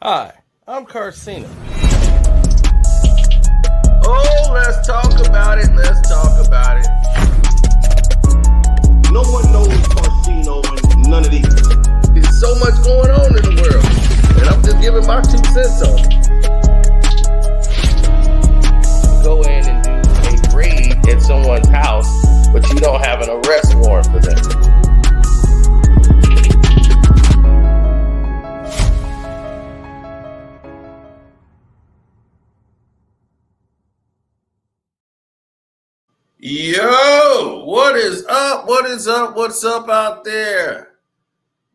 Hi, I'm Carcino. Oh, let's talk about it. Let's talk about it. No one knows Carcino and none of these. There's so much going on in the world, and I'm just giving my 2 cents on it. Go in and do a raid at someone's house, but you don't have an arrest warrant for them. Yo, what is up? What is up? What's up out there?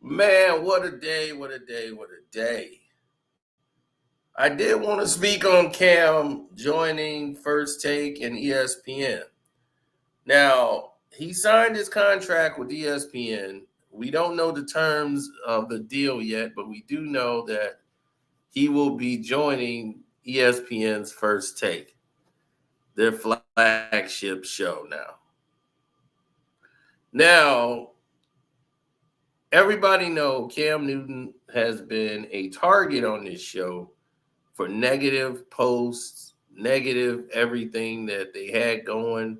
Man, what a day, what a day, what a day. I did want to speak on Cam joining First Take and ESPN. Now, he signed his contract with ESPN. We don't know the terms of the deal yet, but we do know that he will be joining ESPN's First Take, their flagship show now. Now, everybody know Cam Newton has been a target on this show for negative posts, negative everything that they had going.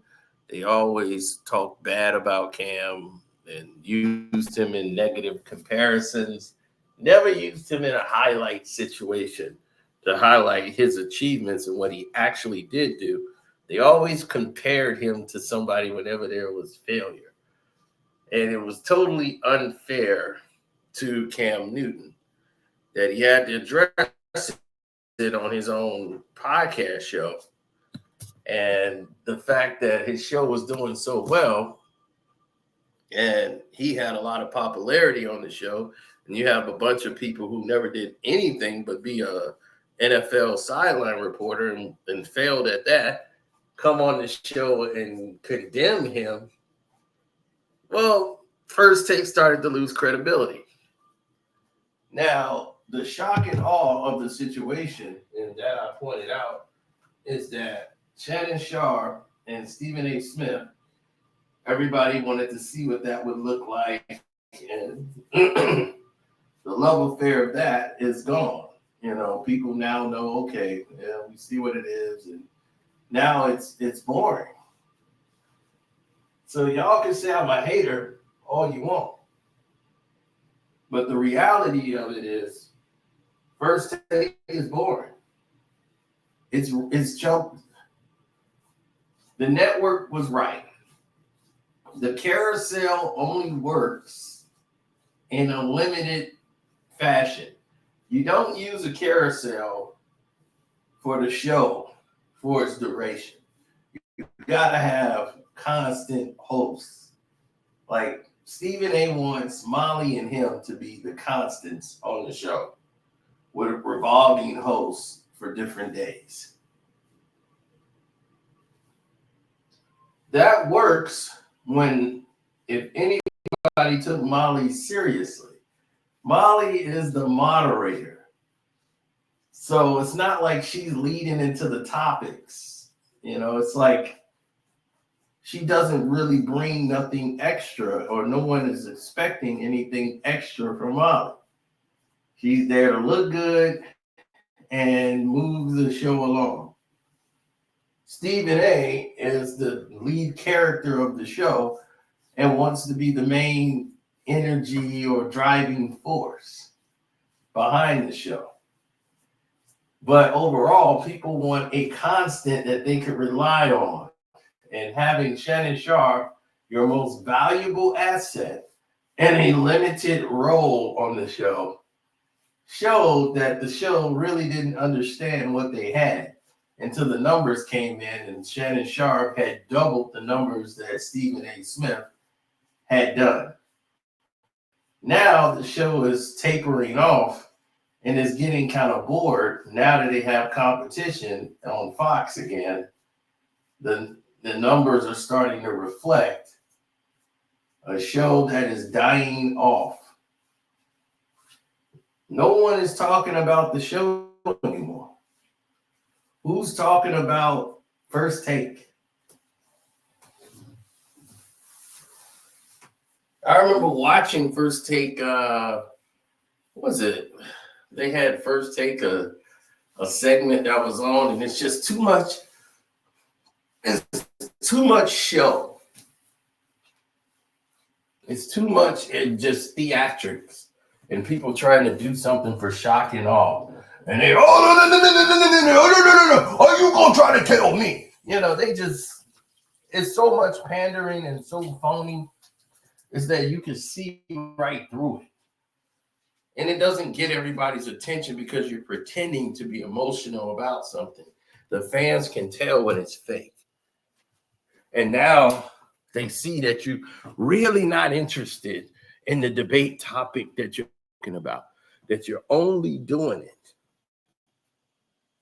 They always talked bad about Cam and used him in negative comparisons, never used him in a highlight situation to highlight his achievements and what he actually did do. They always compared him to somebody whenever there was failure. And it was totally unfair to Cam Newton that he had to address it on his own podcast show. And the fact that his show was doing so well and he had a lot of popularity on the show, and you have a bunch of people who never did anything but be a NFL sideline reporter and failed at that, come on the show and condemn him. Well, First Take started to lose credibility. Now, the shock and awe of the situation, and that I pointed out, is that Shannon Sharpe and Stephen A. Smith, everybody wanted to see what that would look like. And the love affair of that is gone. You know, people now know, okay, yeah, we see what it is. And now it's boring. So y'all can say I'm a hater all you want. But the reality of it is, First Take is boring. It's jumped. The network was right. The carousel only works in a limited fashion. You don't use a carousel for the show for its duration. You gotta have constant hosts. Like Stephen A. wants Molly and him to be the constants on the show with revolving hosts for different days. That works if anybody took Molly seriously. Molly is the moderator. So it's not like she's leading into the topics. You know, it's like she doesn't really bring nothing extra, or no one is expecting anything extra from Molly. She's there to look good and move the show along. Stephen A. is the lead character of the show and wants to be the main energy or driving force behind the show. But overall, people want a constant that they could rely on. And having Shannon Sharpe, your most valuable asset, and a limited role on the show, showed that the show really didn't understand what they had until the numbers came in and Shannon Sharpe had doubled the numbers that Stephen A. Smith had done. Now the show is tapering off and is getting kind of bored now that they have competition on Fox again. The numbers are starting to reflect a show that is dying off. No one is talking about the show anymore. Who's talking about First Take? I remember watching First Take, what was it? they had First Take a segment that was on, and it's just too much. It's too much show. It's too much and just theatrics and people trying to do something for shock and awe. And they, no, are you gonna try to tell me? You know, they just, it's so much pandering and so phony, is that you can see right through it. And it doesn't get everybody's attention because you're pretending to be emotional about something. The fans can tell when it's fake. And now they see that you're really not interested in the debate topic that you're talking about, that you're only doing it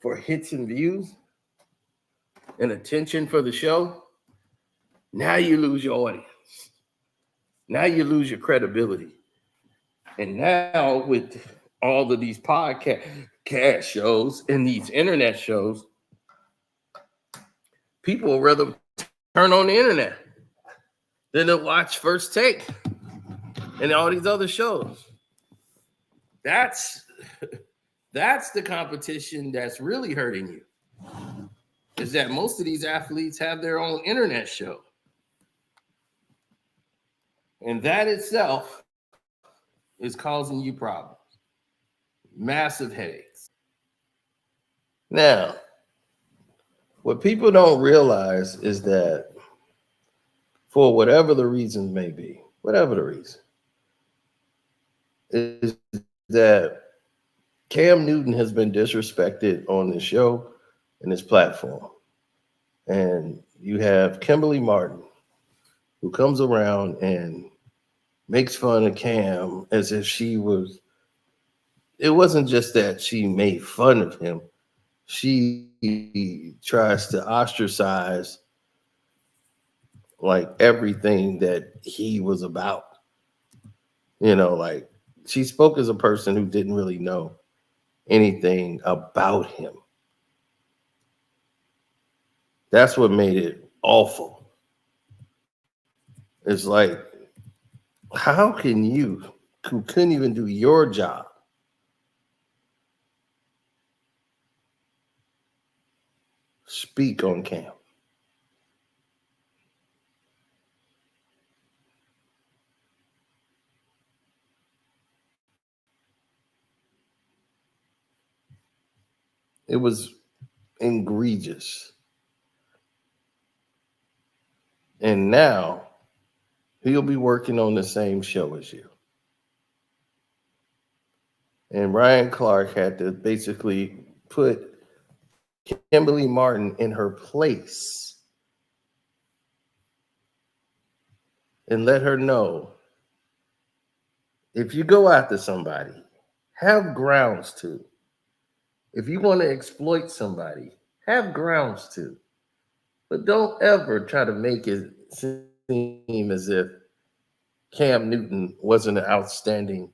for hits and views and attention for the show. Now you lose your audience. Now you lose your credibility. And now with all of these podcast shows and these internet shows, people will rather turn on the internet than to watch First Take and all these other shows. That's the competition that's really hurting you. Is that most of these athletes have their own internet show. And that itself is causing you problems. Massive headaches. Now, what people don't realize is that for whatever the reasons may be, whatever the reason, is that Cam Newton has been disrespected on this show and this platform. And you have Kimberly Martin, who comes around and makes fun of Cam as if she was, it wasn't just that she made fun of him. She tries to ostracize like everything that he was about. You know, like she spoke as a person who didn't really know anything about him. That's what made it awful. It's like, how can you, who couldn't even do your job, speak on Cam? It was egregious. And now he'll be working on the same show as you. And Ryan Clark had to basically put Kimberly Martin in her place and let her know, if you go after somebody, have grounds to. If you want to exploit somebody, have grounds to. But don't ever try to make it seem as if Cam Newton wasn't an outstanding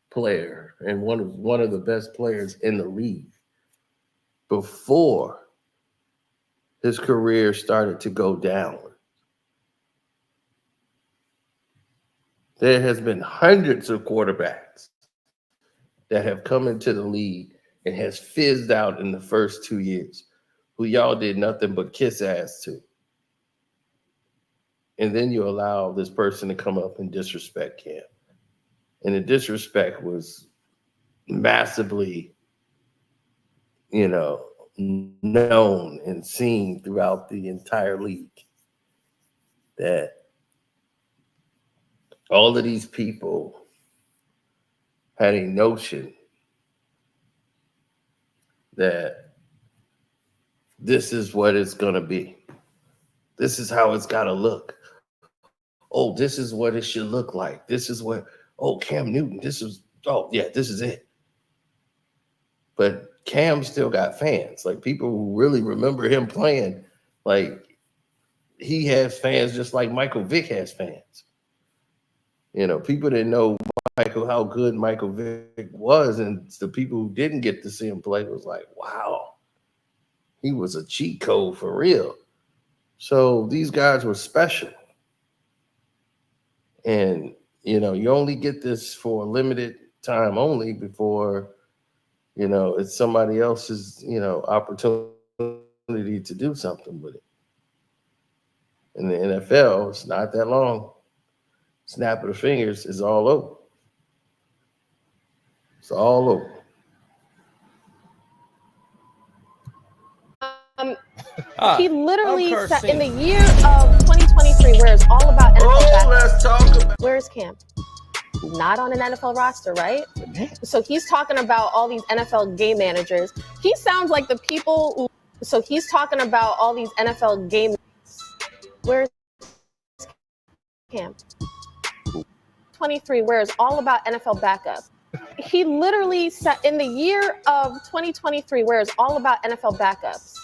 player and one of the best players in the league before his career started to go downward. There has been hundreds of quarterbacks that have come into the league and has fizzed out in the first 2 years, who y'all did nothing but kiss ass to. And then you allow this person to come up and disrespect Cam. And the disrespect was massively, known and seen throughout the entire league. That all of these people had a notion that this is what it's going to be. This is how it's got to look. Oh, this is what it should look like. This is what, Cam Newton, this is it. But Cam still got fans. Like, people who really remember him playing, like, he has fans just like Michael Vick has fans. People didn't know how good Michael Vick was, and the people who didn't get to see him play was like, wow, he was a cheat code for real. So these guys were special. And, you only get this for a limited time only before it's somebody else's, opportunity to do something with it. In the NFL, it's not that long. Snap of the fingers is all over. It's all over. He literally said in the year of 2023, where it's all about NFL backup. Let's talk about. Where's Cam? Not on an NFL roster, right? So he's talking about all these NFL game managers. He sounds like the people. So he's talking about all these NFL game. Where's Cam? 23, where it's all about NFL backup. He literally said in the year of 2023, where it's all about NFL backups.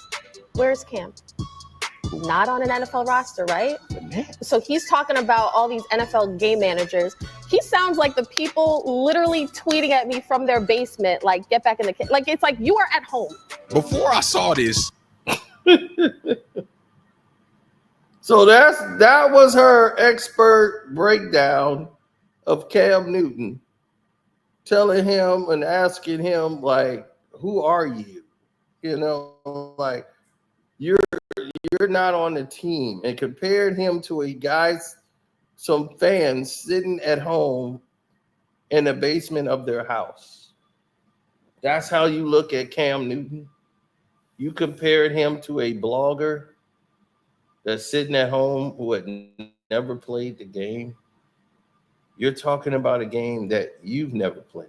Where's Cam? Not on an NFL roster, right? So he's talking about all these NFL game managers. He sounds like the people literally tweeting at me from their basement, like, get back in the kit. Like, it's like you are at home. Before I saw this. So that was her expert breakdown of Cam Newton, telling him and asking him, like, who are you? Like, you're not on the team, and compared him to some fans sitting at home in the basement of their house. That's how you look at Cam Newton. You compared him to a blogger that's sitting at home who had never played the game. You're talking about a game that you've never played.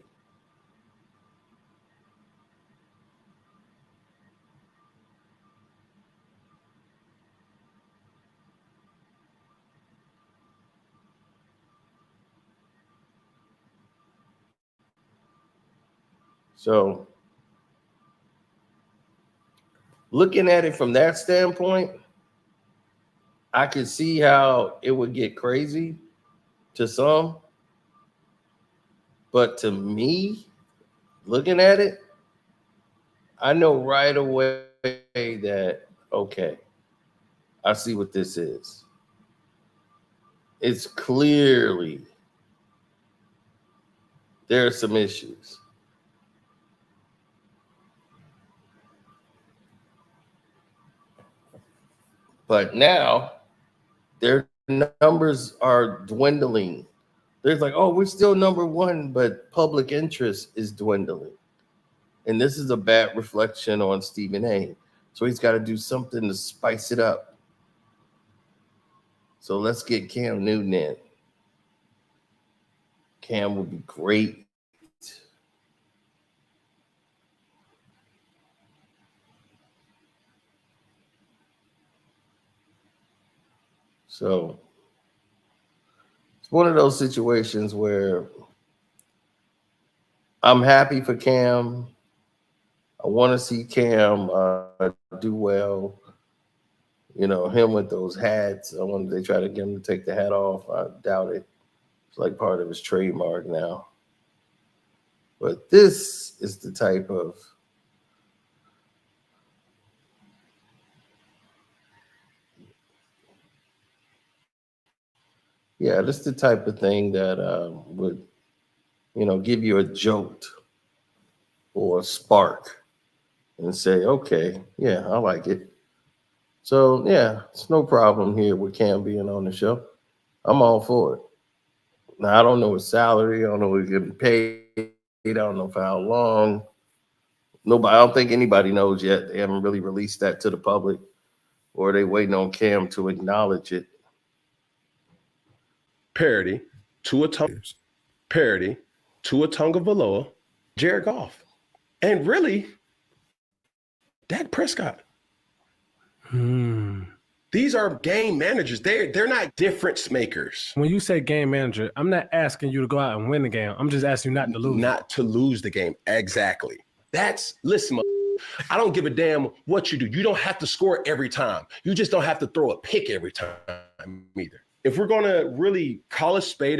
So, looking at it from that standpoint, I could see how it would get crazy to some. But to me, looking at it, I know right away that, okay, I see what this is. It's clearly there are some issues. But now their numbers are dwindling. There's like, oh, we're still number one, but public interest is dwindling. And this is a bad reflection on Stephen A. So he's got to do something to spice it up. So let's get Cam Newton in. Cam would be great. So it's one of those situations where I'm happy for Cam. I want to see Cam do well. Him with those hats. I wonder if they try to get him to take the hat off. I doubt it. It's like part of his trademark now. But this is the type of this is the type of thing that would, give you a jolt or a spark and say, okay, yeah, I like it. So, yeah, it's no problem here with Cam being on the show. I'm all for it. Now, I don't know his salary. I don't know what he's getting paid. I don't know for how long. I don't think anybody knows yet. They haven't really released that to the public, or they waiting on Cam to acknowledge it. Parody, Tua Tagovailoa, Jared Goff, and really, Dak Prescott. These are game managers. They're not difference makers. When you say game manager, I'm not asking you to go out and win the game. I'm just asking you not to lose. Not to lose the game. Exactly. Listen, I don't give a damn what you do. You don't have to score every time. You just don't have to throw a pick every time either. If we're going to really call a spade,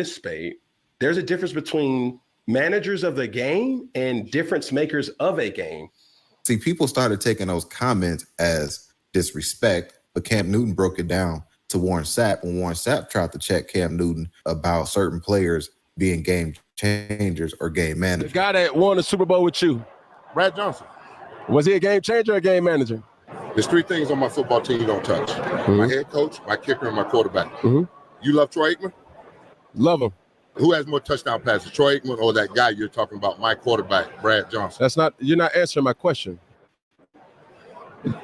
there's a difference between managers of the game and difference makers of a game. See, people started taking those comments as disrespect, but Cam Newton broke it down to Warren Sapp when Warren Sapp tried to check Cam Newton about certain players being game changers or game managers. The guy that won the Super Bowl with you, Brad Johnson. Was he a game changer or a game manager? There's 3 things on my football team you don't touch. My head coach, my kicker, and my quarterback. You love Troy Aikman? Love him. Who has more touchdown passes, Troy Aikman or that guy you're talking about, my quarterback, Brad Johnson? You're not answering my question.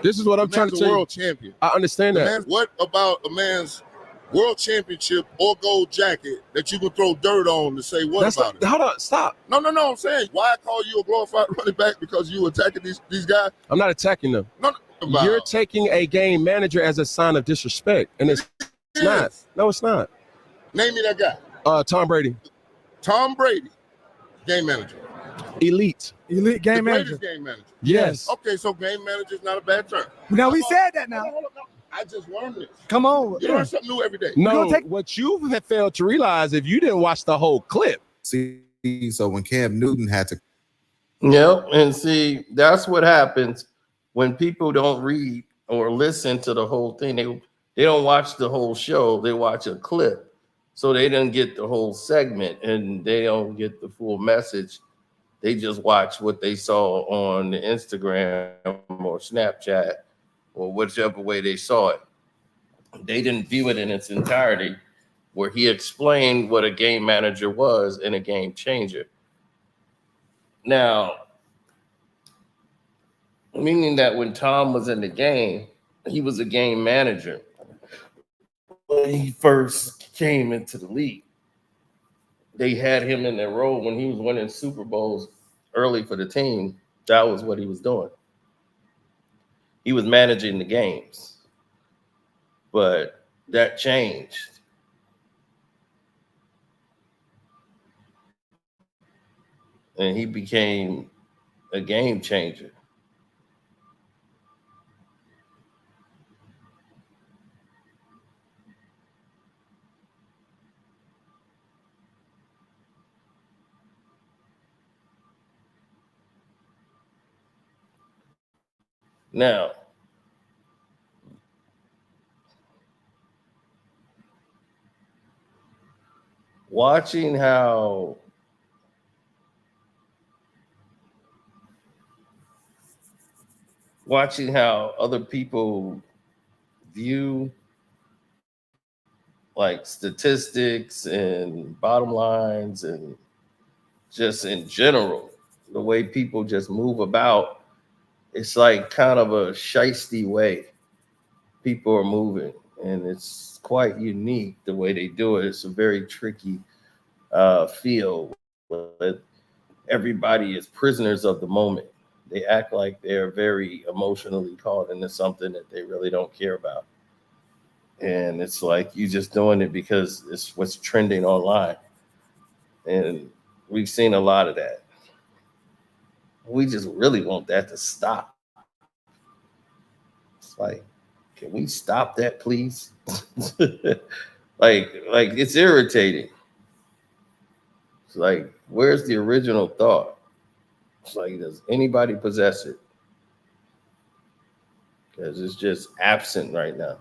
This is what I'm trying to tell you. World champion. I understand that. What about a man's world championship or gold jacket that you can throw dirt on to say what about it? Hold on, stop. No. I'm saying, why I call you a glorified running back because you attacking these guys? I'm not attacking them. No. You're taking a game manager as a sign of disrespect, and it's not. No, it's not. Name me that guy. Tom Brady. Tom Brady, game manager. Elite game manager. Game manager. Yes. Okay, so game manager is not a bad term. Now we said that now. Hold on. I just learned this. Come on. You learn something new every day. No, what you have failed to realize if you didn't watch the whole clip. See, so when Cam Newton had to. Yep, and see, that's what happens when people don't read or listen to the whole thing. They don't watch the whole show. They watch a clip. So they didn't get the whole segment and they don't get the full message. They just watch what they saw on the Instagram or Snapchat or whichever way they saw it. They didn't view it in its entirety, where he explained what a game manager was and a game changer. Now, meaning that when Tom was in the game, he was a game manager when he first came into the league. They had him in their role when he was winning Super Bowls early for the team. That was what he was doing. He was managing the games, but that changed. And he became a game changer. Now, watching how other people view like statistics and bottom lines and just in general, the way people just move about, it's like kind of a shiesty way people are moving, and it's quite unique the way they do it. It's a very tricky feel. Everybody is prisoners of the moment. They act like they're very emotionally caught into something that they really don't care about. And it's like you just doing it because it's what's trending online. And we've seen a lot of that. We just really want that to stop. It's like, can we stop that, please? like it's irritating. It's like, where's the original thought? It's like, does anybody possess it? Because it's just absent right now.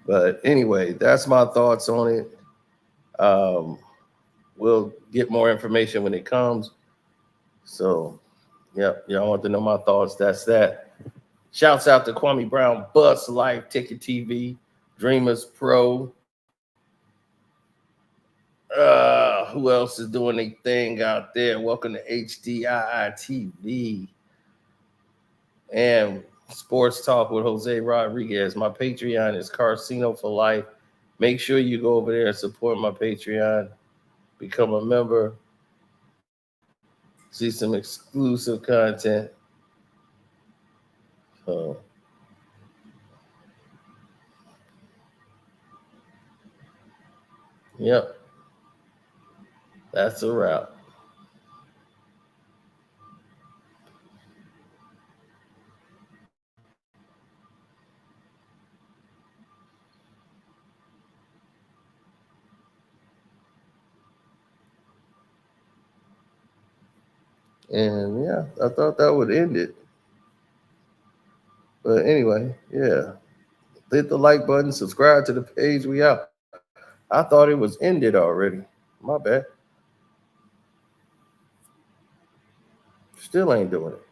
But anyway, that's my thoughts on it. We'll get more information when it comes. So, yep, y'all want to know my thoughts. That's that. Shouts out to Kwame Brown, Bus Life, Ticket TV, Dreamers Pro. Who else is doing a thing out there? Welcome to HDII TV and Sports Talk with Jose Rodriguez. My Patreon is Carcino for Life. Make sure you go over there and support my Patreon. Become a member. See some exclusive content. Yep. That's a wrap. And yeah, I thought that would end it. But anyway, yeah. Hit the like button, subscribe to the page. We out. I thought it was ended already. My bad. Still ain't doing it.